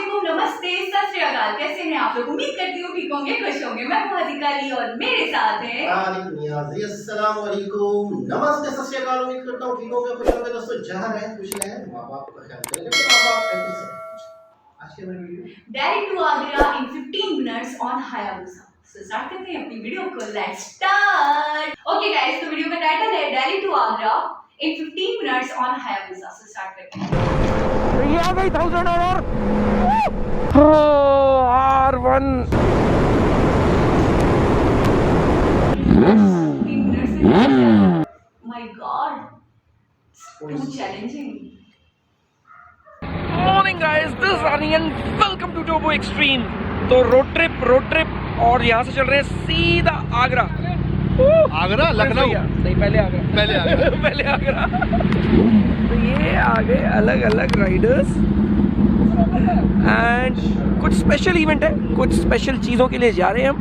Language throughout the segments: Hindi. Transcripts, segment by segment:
वालेकुम, नमस्ते, सत श्री अकाल। कैसे हैं आप लोग? उम्मीद करती हूँ ठीक होंगे, खुश होंगे। मैं हूँ अधिकारी और मेरे साथ हैं अस्सलाम वालेकुम, नमस्ते, सत श्री अकाल। उम्मीद करता हूँ ठीक होंगे, खुश होंगे। दोस्तों, जहाँ रहें खुश रहें, माँ बाप का ख्याल करें, क्योंकि माँ बाप है तो सब कुछ। आज की हमारी video Delhi to Agra in 15 minutes on Hayabusa. So start करते हैं अपनी वीडियो को। Let's start. ओके गाइस, तो वीडियो का टाइटल है Delhi to Agra in 15 minutes on Hayabusa. So start करते हैं। ये आ गई 1000 आवर R1। 15 मिनट्स में my god, too challenging. Morning guys, this is Aani and welcome to Turbo Extreme. तो रोड ट्रिप और यहाँ से चल रहे हैं सीधा आगरा। आगरा लखनऊ नहीं, पहले आगरा पहले आगरा। तो ये आ गए अलग अलग राइडर्स एंड कुछ स्पेशल इवेंट है, कुछ स्पेशल चीज़ों के लिए जा रहे हैं हम।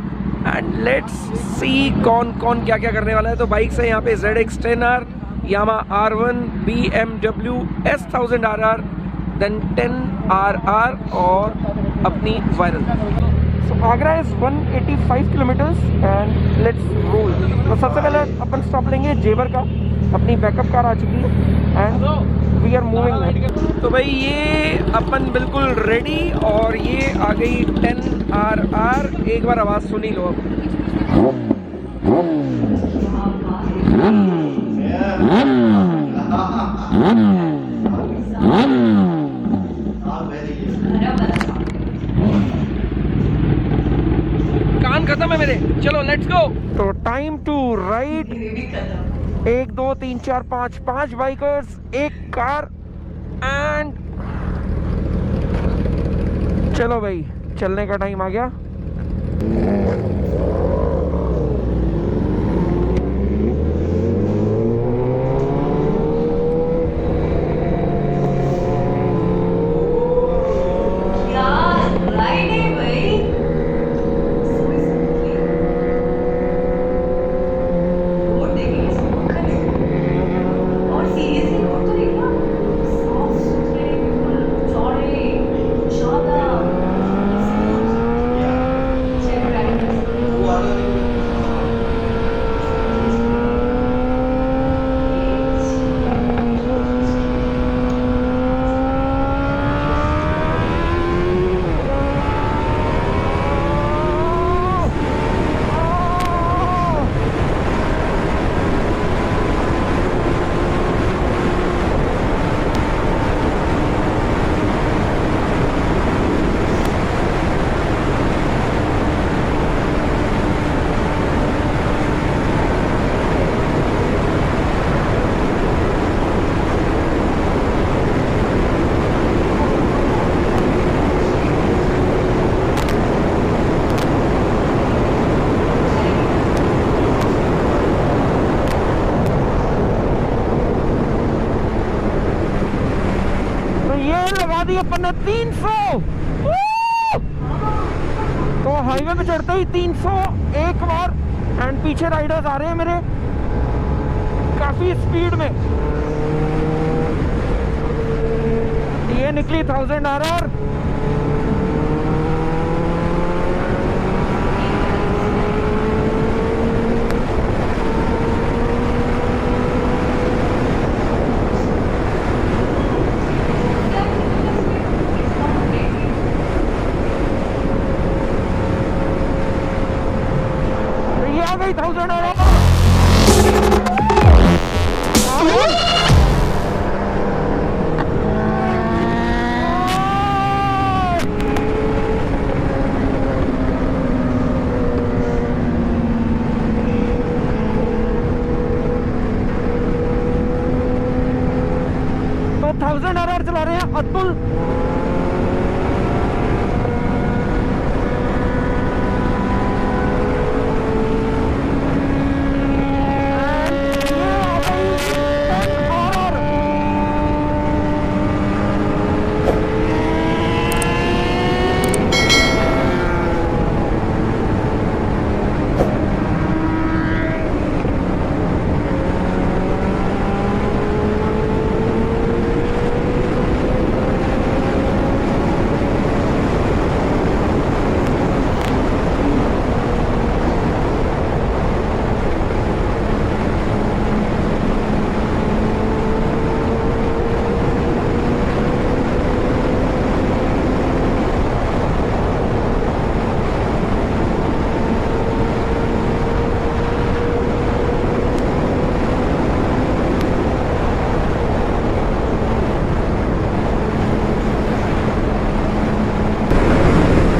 एंड लेट्स सी कौन कौन क्या क्या करने वाला है। तो बाइक्स है यहाँ पे ZX10R, Yamaha R1, BMW S1000RR, then 10RR और अपनी viral. So Agra is 185 kilometres and let's roll. तो सबसे पहले अपन स्टॉप लेंगे जेवर का, अपनी बैकअप कार आ चुकी है एंड वी आर मूविंग। तो भाई ये अपन बिल्कुल रेडी और ये आ गई 10RR। एक बार आवाज़ सुनी लो अब। कान खत्म है मेरे। चलो लेट्स गो। तो टाइम टू राइड। 1 2 3 4 5 बाइकर्स, एक कार एंड चलो भाई, चलने का टाइम आ गया। लगा दी अपन ने 300। तो हाईवे पे चढ़ते ही 300 एक बार एंड पीछे राइडर्स आ रहे हैं मेरे काफी स्पीड में। ये निकली 1000RR। आ गई 1000RR।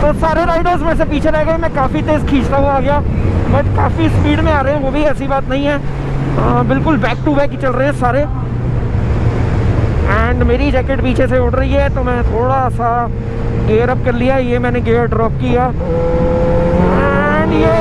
तो सारे राइडर्स में से पीछे रह गए, मैं काफ़ी तेज़ खींचता हुआ आ गया, बट काफ़ी स्पीड में आ रहे हैं, वो भी ऐसी बात नहीं है। बिल्कुल बैक टू बैक ही चल रहे हैं सारे। एंड मेरी जैकेट पीछे से उड़ रही है, तो मैं थोड़ा सा गियर अप कर लिया, ये मैंने गियर ड्रॉप किया एंड ये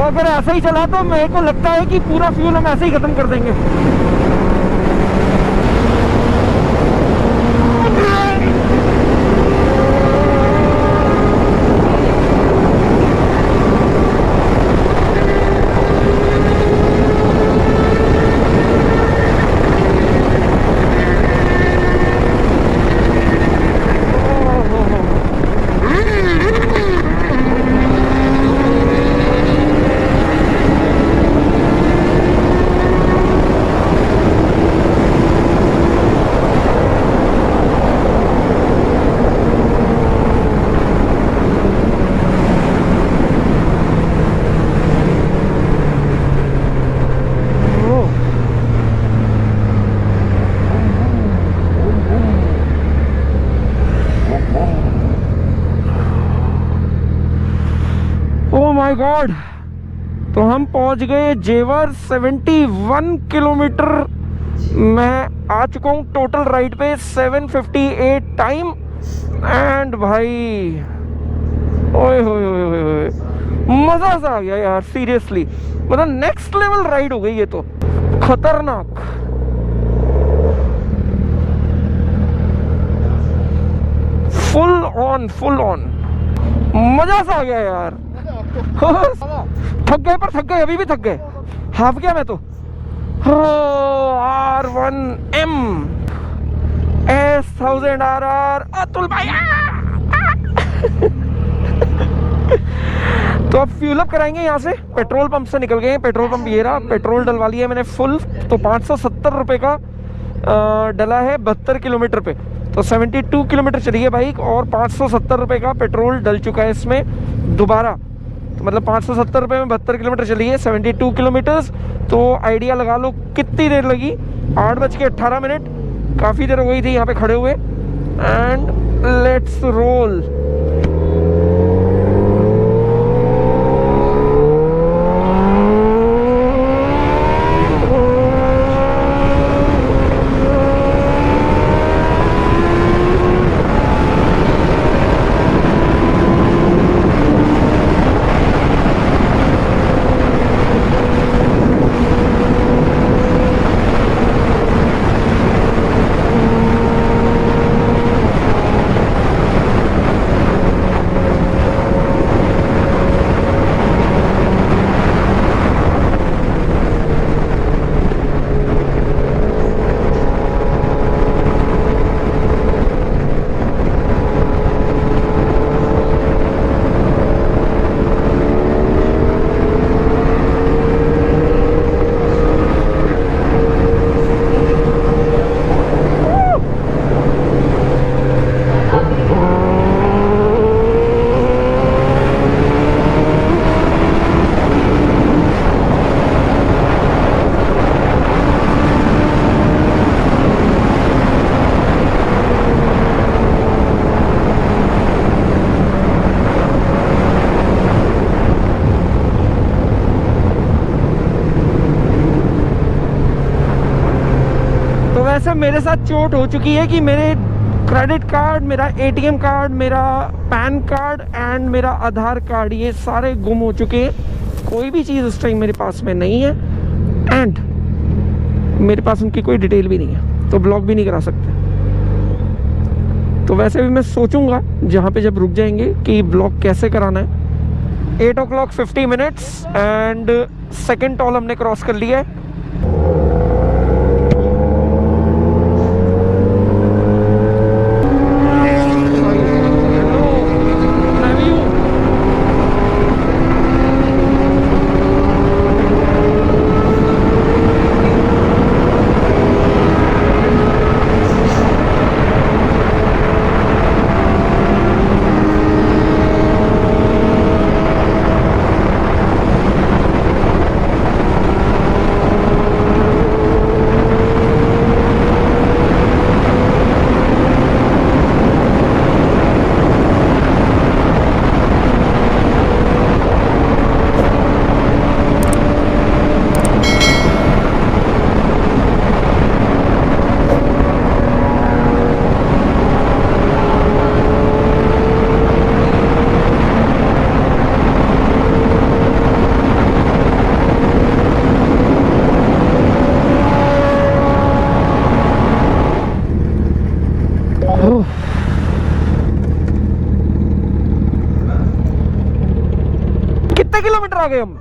अगर ऐसा ही चला तो मेरे को लगता है कि पूरा फ्यूल हम ऐसे ही खत्म कर देंगे। माय गॉड, तो हम पहुंच गए जेवर। 71 किलोमीटर मैं आ चुका हूँ टोटल राइड पे, 7:58 टाइम। एंड भाई ओए होए मजा सा आ गया यार, सीरियसली मतलब नेक्स्ट लेवल राइड हो गई ये तो, खतरनाक। फुल ऑन मजा सा आ गया यार। थक गए, पर थक गए, अभी भी थक गए, हाफ गया मैं तो। R1M S1000 RR अतुल भाई। तो अब फ्यूल अप कराएंगे यहाँ से, पेट्रोल पंप से निकल गए हैं। पेट्रोल पंप ये रहा, पेट्रोल डलवा लिया मैंने फुल, तो 570 रुपये का डला है 72 किलोमीटर पे, तो 72 किलोमीटर चली है बाइक और 570 रुपये का पेट्रोल डल चुका है इसमें दोबारा। तो मतलब 570 रुपये में 72 किलोमीटर चली है, 72 किलोमीटर्स। तो आइडिया लगा लो कितनी देर लगी, 8:18, काफ़ी देर हो गई थी यहाँ पे खड़े हुए। And let's roll. वैसे मेरे साथ चोट हो चुकी है कि मेरे क्रेडिट कार्ड, मेरा एटीएम कार्ड, मेरा पैन कार्ड एंड मेरा आधार कार्ड, ये सारे गुम हो चुके हैं। कोई भी चीज़ इस टाइम मेरे पास में नहीं है एंड मेरे पास उनकी कोई डिटेल भी नहीं है। तो ब्लॉग भी नहीं करा सकते। तो वैसे भी मैं सोचूंगा जहाँ पे जब रुक जाएंगे कि ब्लॉग कैसे कराना है। 8 o'clock 50 minutes and second toll हमने क्रॉस कर लिया है। कितने किलोमीटर आ गए हम?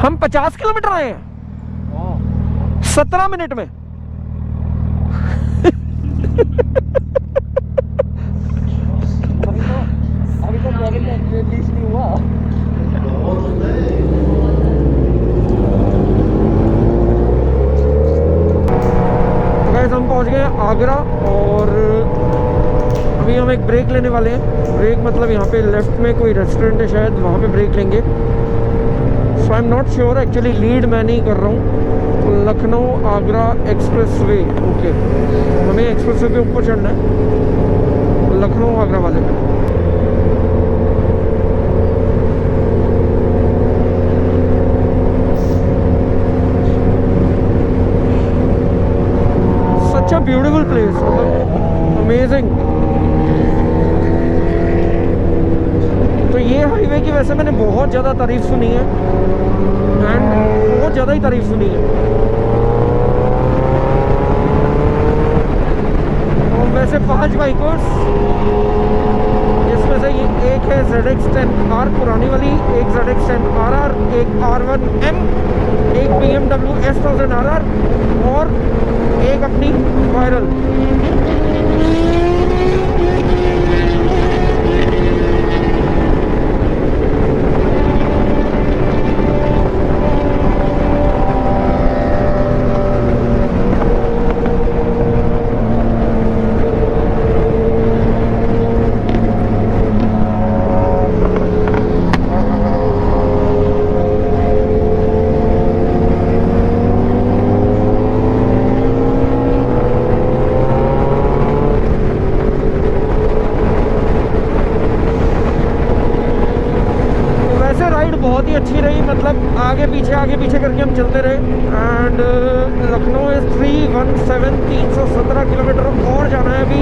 हम 50 किलोमीटर आए हैं 17 मिनट में। अभी तो रिलीज नहीं हुआ। बहुत होता है। हम पहुंच गए आगरा और अभी हम एक ब्रेक लेने वाले हैं। ब्रेक मतलब यहाँ पे लेफ्ट में कोई रेस्टोरेंट है शायद, वहाँ पे ब्रेक लेंगे। So I am not sure, actually lead मैं नहीं कर रहा हूँ। Lucknow Agra expressway, okay, हमें एक्सप्रेस वे पे ऊपर चढ़ना है लखनऊ आगरा वाले पे। Such a beautiful place, amazing। तो ये हाईवे की वैसे मैंने बहुत ज़्यादा तारीफ सुनी है एंड बहुत ज़्यादा ही तारीफ सुनी है। और वैसे 5 बाइकर्स, जिसमें से ये एक है ZX10R पुरानी वाली, एक ZX10RR, एक R1M, एक BMW S1000RR और एक अपनी वायरल। बहुत ही अच्छी रही, मतलब आगे पीछे करके हम चलते रहे एंड लखनऊ इज 317 किलोमीटर और जाना है अभी।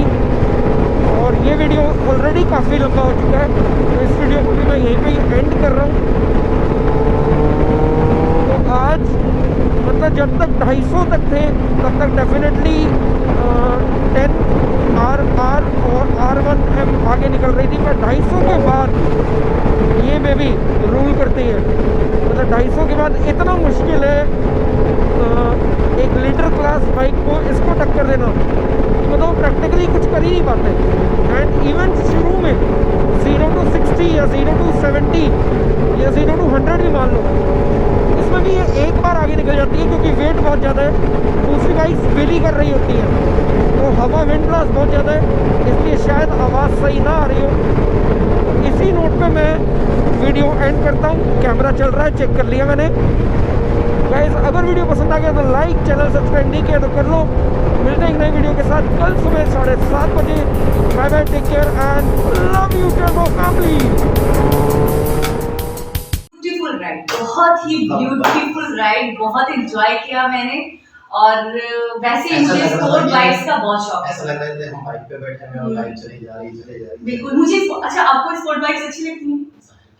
और ये वीडियो ऑलरेडी काफ़ी लंबा हो चुका है, तो इस वीडियो को भी मैं यहीं पे एंड कर रहा हूँ। तो आज मतलब जब तक 250 तक थे तब तक डेफिनेटली 10RR और R1M आगे निकल रही थी, पर 250 के बाद ये बेबी रूल करती है। मतलब 250 के बाद इतना मुश्किल है एक लीडर क्लास बाइक को इसको टक्कर देना, मतलब प्रैक्टिकली कुछ कर ही नहीं पाते। एंड इवन शुरू में 0 to 60 या 0 to 70 या 0 to 100 भी मान लो, इसमें भी ये एक बार आगे निकल जाती है क्योंकि वेट बहुत ज़्यादा है। दूसरी बाइक व्हीली कर रही होती है तो हवा विंड ब्लास्ट बहुत ज़्यादा है, इसलिए शायद आवाज़ सही ना आ रही हो। इसी नोट पे मैं वीडियो एंड करता हूँ। कैमरा चल रहा है, चेक कर लिया मैंने। गाइस अगर वीडियो पसंद आ गया तो लाइक, चैनल सब्सक्राइब नहीं किया तो कर लो। मिलते हैं एक नई वीडियो के साथ कल सुबह 7:30 बजे। Bye bye, take care and love you turbo family. Beautiful ride, बहुत ही ब्यूटीफुल राइड, बहुत एंजॉय किया मैंने। और वैसे ही ऐसा मुझे लग रहा था स्पोर्ट कि- बाइक्स का बहुत शौक है। ऐसा लग रहा था हम बाइक पे बैठे हैं और बाइक चली जा रही बिल्कुल मुझे अच्छा, आपको स्पोर्ट बाइक्स अच्छी लगती हैं?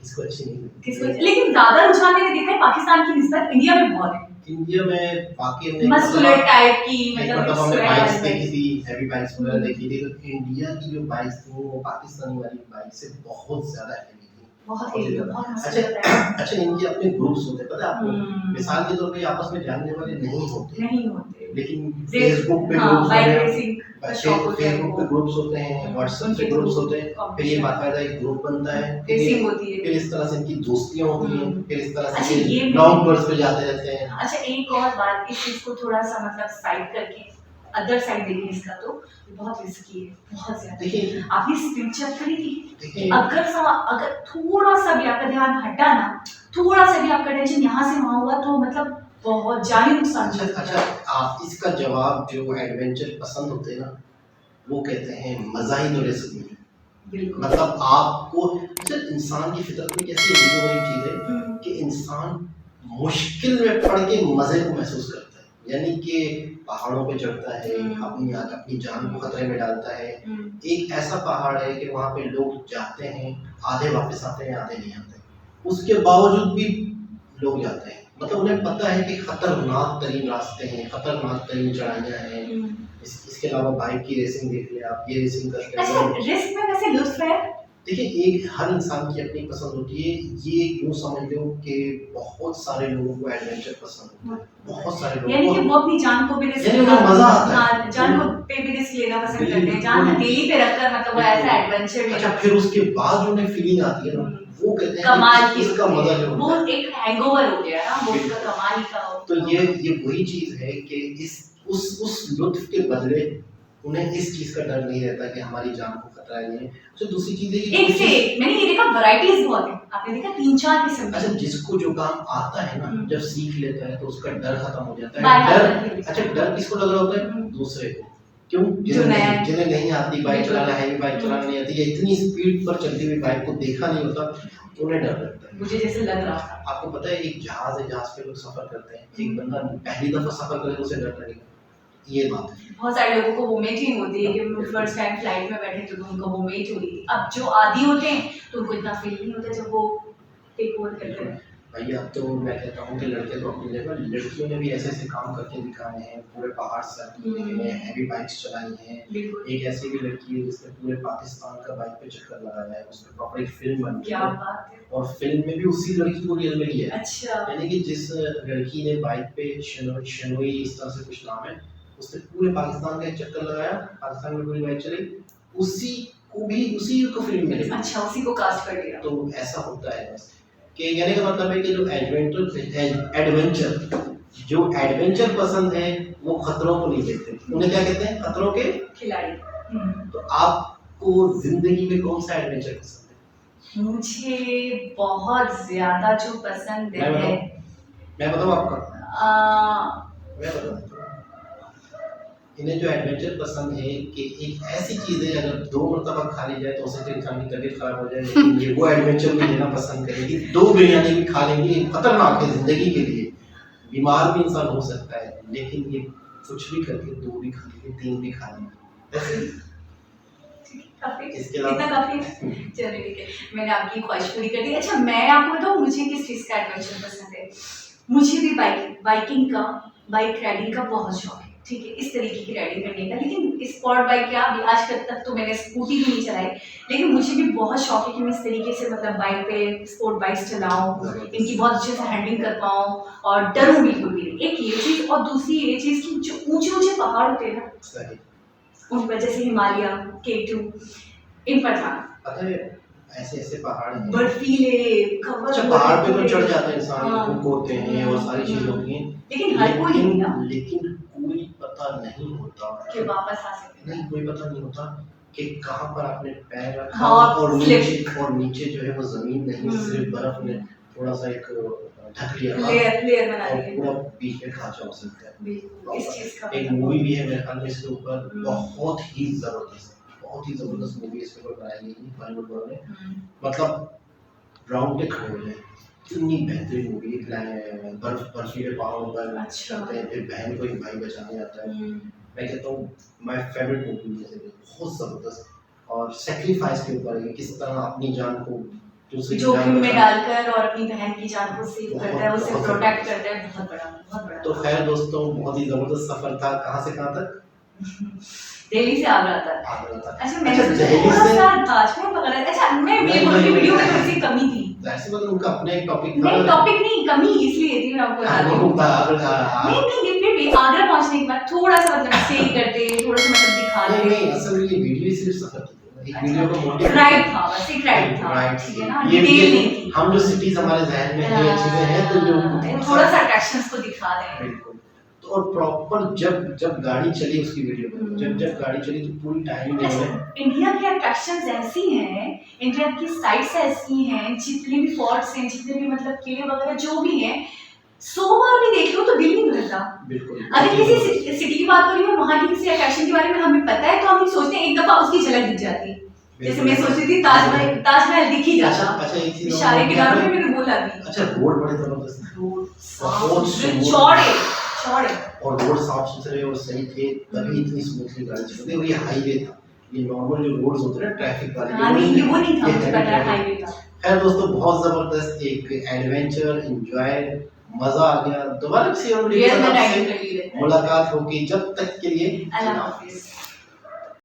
किसको अच्छी नहीं लगती? किसको? लेकिन ज्यादा रुझान मैंने देखा है पाकिस्तान की निस्बत इंडिया में बहुत है, इंडिया में बाकी हमने मस्कुलर टाइप की, एक मतलब मतलब हमने square बाइक्स वाली देखी bikes। थी, हैवी बाइक्स वगैरह देखी थी, तो इंडिया की जो बाइक्स थी वो पाकिस्तानी वाली बाइक से बहुत ज्यादा हैवी थी, बहुत बहुत हेवी, ज्यादा। बहुत मस्त अच्छा लगता है। अच्छा, इनके अपने ग्रुप्स होते हैं, पता है आपको? हम्म। मिसाल के तौर पे आपस में जानने वाले नहीं होते, नहीं होते, लेकिन सिर्फ फेसबुक पे हाँ, ग्रुप्स बाइक होते हैं, रेसिंग का शौक होता है फेसबुक पे उनको। ग्रुप्स होते हैं, व्हाट्सएप पे उनके ग्रुप्स through होते हैं, फिर ये competition। बाकायदा एक ग्रुप बनता है, फिर रेसिंग होती है। फिर इस तरह से इनकी दोस्तियां होती हैं, हम्म। फिर इस तरह अच्छा, से ये लॉन्ग टूर्स पे जाते रहते हैं। अच्छा, एक और बात, इस चीज को थोड़ा सा मतलब साइड करके अदर साइड देखें इसका, तो बहुत रिस्की है, बहुत ज्यादा। देखिए आपने स्पीड चेक करी थी? देखिए अगर थोड़ा सा भी आपका ध्यान हटा ना, थोड़ा सा भी आपका टेंशन यहाँ से वहाँ हुआ, तो मतलब बहुत जानी नुकसान हो सकता अच्छा, है। आप इसका जवाब जो एडवेंचर पसंद होते हैं ना, वो कहते हैं मजा ही तो रिस्क में। बिल्कुल। मतलब आपको अच्छा, इंसान की फितरत में कैसी अजीब गरीब चीज है कि इंसान मुश्किल में पड़ के मजे को महसूस करता है, यानी कि पहाड़ों पे चढ़ता है, अपनी जान को खतरे में डालता है। एक ऐसा पहाड़ है कि वहाँ पे लोग जाते हैं, आधे वापस आते हैं, आधे नहीं आते, उसके बावजूद भी लोग जाते हैं, मतलब उन्हें पता है कि खतरनाक तरीन रास्ते हैं, खतरनाक तरीन चढ़ाइयाँ हैं। इसके अलावा बाइक की रेसिंग देख लिया आप, ये रेसिंग करते अच्छा, हैं। रिस्क में वैसे लुत्फ है? देखिए, एक हर इंसान की अपनी पसंद होती है, ये यूँ समझ लो कि बहुत सारे लोगों को एडवेंचर पसंद होता है, बहुत सारे लोगों यानी कि को, वो अपनी जान को भी रिस्क यानी उन्हें मजा आता है। हाँ, जान को पे भी रिस्क लेना पसंद करते हैं, जान हथेली पे रखकर मतलब वो ऐसा एडवेंचर अच्छा, लेना। फिर उसके बाद जो उन्हें फीलिंग आती है ना, वो कहते हैं कमाल कि की इसका मजा जो वो होता है। एक हैंगओवर हो गया ना, वो उसका कमाल ही का हो। तो ये वही चीज है कि इस उस लुत्फ के बदले उन्हें इस चीज का डर नहीं रहता कि हमारी जान को खतरा नहीं है। तो दूसरी चीज है कि एक से एक मैंने ये देखा, वैरायटीज बहुत है, आपने देखा 3-4 किस्म अच्छा, के। जिसको जो काम आता है ना, जब सीख लेता है तो उसका डर खत्म हो जाता बाय है। हाथ डर, करके। अच्छा, डर किसको लग रहा होता है? दूसरे को। क्यों? जिन्हें नहीं आती बाइक चलाना, हैवी बाइक चलाना नहीं आती, या इतनी स्पीड पर चलती हुई बाइक को देखा नहीं होता, उन्हें डर लगता है। मुझे जैसे लग रहा था। आपको पता है, एक जहाज है, जहाज पे लोग सफर करते हैं, एक बंदा पहली दफा सफर करे तो उसे डर लगेगा, ये बात है। बहुत सारे लोगों को वोमिटिंग होती है कि फर्स्ट टाइम फ्लाइट में बैठे तो उनको वोमिट हो रही थी। अब जो आदी होते हैं तो उनको इतना फील नहीं होता जब वो टेक ओवर करते हैं। भैया, अब तो मैं कहता हूँ कि लड़के तो अपनी जगह, लड़कियों ने भी ऐसे ऐसे काम करके दिखाए हैं, पूरे पहाड़ सर किए हैं, हैवी बाइक्स चलाई हैं। एक ऐसी भी लड़की है जिसने पूरे पाकिस्तान का बाइक पे चक्कर लगाया है, उसने प्रॉपर एक फिल्म बन क्या बात है। और फिल्म में भी उसी लड़की को रियल में लिया है। अच्छा। यानी कि जिस लड़की ने बाइक पे शनोई इस तरह से कुछ नाम है, उसने पूरे पाकिस्तान का एक चक्कर लगाया, पाकिस्तान में पूरी बाइक चली, उसी को फिल्म में लिया। अच्छा, उसी को कास्ट कर दिया। तो ऐसा होता है बस, कि कहने का मतलब है कि जो एडवेंचर पसंद है वो खतरों को नहीं देखते, उन्हें क्या कहते हैं? खतरों के खिलाड़ी। तो आपको जिंदगी में कौन सा एडवेंचर पसंद है? मुझे बहुत ज्यादा जो पसंद है, मैं बताऊं आपका? मैं बताऊं, इन्हें जो एडवेंचर पसंद है कि एक ऐसी चीज है अगर 2 मरतबा खा ली जाए तो उससे इंसान की तबीयत खराब हो जाए, लेकिन ये वो एडवेंचर में लेना पसंद करेगी। 2 बिरयानी भी खा लेंगे, खतरनाक है जिंदगी के लिए, बीमार भी इंसान हो सकता है, लेकिन ये कुछ भी करके 2 भी खा लेंगे, 3 भी खा लेंगे, ऐसे। इसके अलावा इतना काफी चलिए ठीक है, मैंने आपकी ख्वाहिश पूरी कर दी। अच्छा, मैं आपको बताऊं मुझे किस चीज़ का एडवेंचर पसंद है? मुझे भी बाइकिंग का, बाइक राइडिंग का बहुत शौक है, ठीक है, इस तरीके की राइडिंग करने का। लेकिन स्पॉट बाइक क्या, अभी आज तक तो मैंने स्कूटी भी नहीं चलाई, लेकिन मुझे भी बहुत शौक है कि मैं इस तरीके से मतलब बाइक पे स्पोर्ट बाइक्स चलाऊँ, इनकी बहुत अच्छे से हैंडलिंग कर पाऊँ और डरूँ बिल्कुल भी नहीं। एक ये चीज़, और दूसरी ये चीज़ कि जो ऊँचे ऊँचे पहाड़ होते हैं ना, उन पर जैसे हिमालय, K2, इन पर जाना, पता है ऐसे ऐसे पहाड़ हैं, बर्फीले अच्छा, पहाड़ पे तो चढ़ जाते हैं इंसान, हाँ। बुक होते हैं और सारी चीजें होती हैं, लेकिन हर कोई नहीं ना लेकिन कोई पता नहीं होता कि वापस आ सकते। नहीं, कोई पता नहीं होता कि कहाँ पर आपने पैर रखा, हाँ, और slip। नीचे जो है वो जमीन नहीं, सिर्फ बर्फ ने थोड़ा सा एक ढक लिया, लेयर बना और दी पूरा बीच में खांचा हो सकता है। बिल्कुल, इस चीज का एक मूवी भी है मेरे ख्याल में इसके ऊपर, बहुत ही जबरदस्त मूवी इसके ऊपर बनाई गई है बॉलीवुड वालों ने, मतलब राउंड पे खड़े हो जाए, इतनी बेहतरीन मूवी बर्फीले पहाड़ों पर अच्छा। चलते हैं, फिर बहन को एक भाई बचाने आता है। मैं कहता हूँ माय फेवरेट मूवी में से बहुत ज़बरदस्त, और सेक्रीफाइस के ऊपर है, किस तरह अपनी जान को दूसरी की जान जोखिम में बचाना। डालकर और अपनी बहन की जान को सेव बहुत- करता है, उसे बहुत प्रोटेक्ट जबरदस्त। करता है। बहुत बड़ा तो खैर दोस्तों, बहुत ही ज़बरदस्त सफ़र था। कहाँ से कहाँ तक? दिल्ली से आगरा तक। आगरा तक। अच्छा, मैंने सोचा दिल्ली थोड़ा से सा ताजमहल वगैरह। अच्छा, मैं ये नहीं, बोलूँ कि नहीं, वीडियो में नहीं। थोड़ी सी कमी थी। वैसे मतलब उनका अपना एक टॉपिक था। नहीं, टॉपिक नहीं, कमी इसलिए थी, मैं आपको बता रही हूँ। नहीं, फिर भी आगरा पहुंचने के बाद थोड़ा सा मतलब स्टे करते, थोड़ा सा मतलब दिखाते। नहीं, असल में ये वीडियो सिर्फ सफ़र की थी। एक वीडियो का मोटिव राइड था, बस एक राइड था, राइट। ठीक है ना, ये डिटेल नहीं थी। हम जो सिटीज हमारे जहन में है, चीजें हैं, तो जो थोड़ा सा अट्रैक्शंस को दिखा रहे हैं। बिल्कुल। तो और प्रॉपर जब गाड़ी चली उसकी वीडियो में, जब गाड़ी चली तो पूरी टाइमिंग है। अच्छा, इंडिया की अट्रैक्शंस ऐसी हैं, इंडिया की साइट्स ऐसी हैं, जितने भी फोर्ट्स हैं, जितने भी मतलब किले वगैरह जो भी हैं, 100 बार भी देख लो तो दिल नहीं भरता। बिल्कुल। अगर किसी सिटी की बात करी हो, वहाँ की किसी अट्रैक्शन के बारे में हमें पता है, तो हम ये सोचते हैं एक दफा उसकी झलक दिख जाती है। जैसे मैं सोच रही थी ताजमहल दिख ही जाता। अच्छा, एक चीज इशारे के दौरान में मैंने बोला भी। अच्छा, रोड बड़े जबरदस्त हैं। रोड बहुत स्मूथ। चौड़े और रोड साफ सुथरे और सही थे, तभी इतनी स्मूथली गाड़ी चलती है। और ये हाईवे था, ये नॉर्मल जो रोड्स होते हैं ना ट्रैफिक वाले, हाँ, नहीं, ये वो नहीं था, ये मुझे heavy पता है traffic। हाईवे का। खैर दोस्तों, बहुत जबरदस्त एक एडवेंचर, एंजॉय, मजा आ गया। दोबारा किसी और वीडियो रियल के में साथ टाइम आपसे कर लिए। मुलाकात होगी, जब तक के लिए अल्लाह हाफिज।